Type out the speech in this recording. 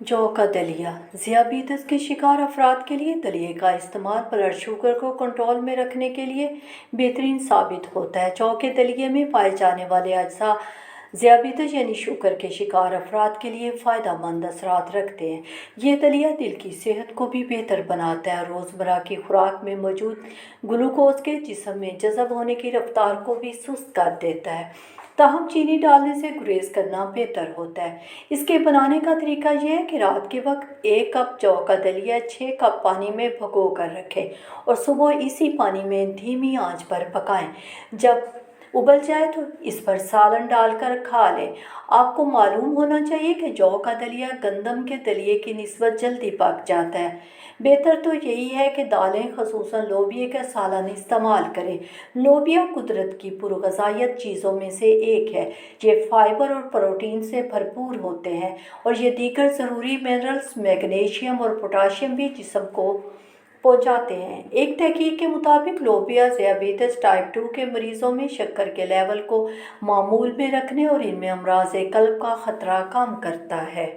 जौ का दलिया ज़ियाबीतस के शिकार अफराद के लिए दलिए का इस्तेमाल ब्लड शुगर को कंट्रोल में रखने के लिए बेहतरीन साबित होता है। जौ के दलिए में पाए जाने वाले अज्जा ज़ियाबीतस यानी शुगर के शिकार अफराद के लिए फ़ायदेमंद असरात रखते हैं। ये दलिया दिल की सेहत को भी बेहतर बनाता है। रोज़मर्रा की खुराक में मौजूद ग्लूकोज के जिस्म में जज़ब होने की रफ्तार को भी सुस्त कर देता है। ताहम चीनी डालने से गुरेज करना बेहतर होता है। इसके बनाने का तरीका यह है कि रात के वक्त 1 कप जौ का दलिया 6 कप पानी में भिगो कर रखें और सुबह इसी पानी में धीमी आंच पर पकाएं। जब उबल जाए तो इस पर सालन डालकर खा लें। आपको मालूम होना चाहिए कि जौ का दलिया गंदम के दलिए की निस्बत जल्दी पक जाता है। बेहतर तो यही है कि दालें खसूसन लोबिया का सालन इस्तेमाल करें। लोबिया कुदरत की पुरग़ज़ाइयत चीज़ों में से एक है। ये फाइबर और प्रोटीन से भरपूर होते हैं और ये दीगर ज़रूरी मिनरल्स मैग्नीशियम और पोटाशियम भी जिस्म को पहुंचाते हैं। एक तहकीक के मुताबिक लोबिया ज़ियाबीतस टाइप 2 के मरीज़ों में शक्कर के लेवल को मामूल में रखने और इनमें अमराज़ क़ल्ब का ख़तरा कम करता है।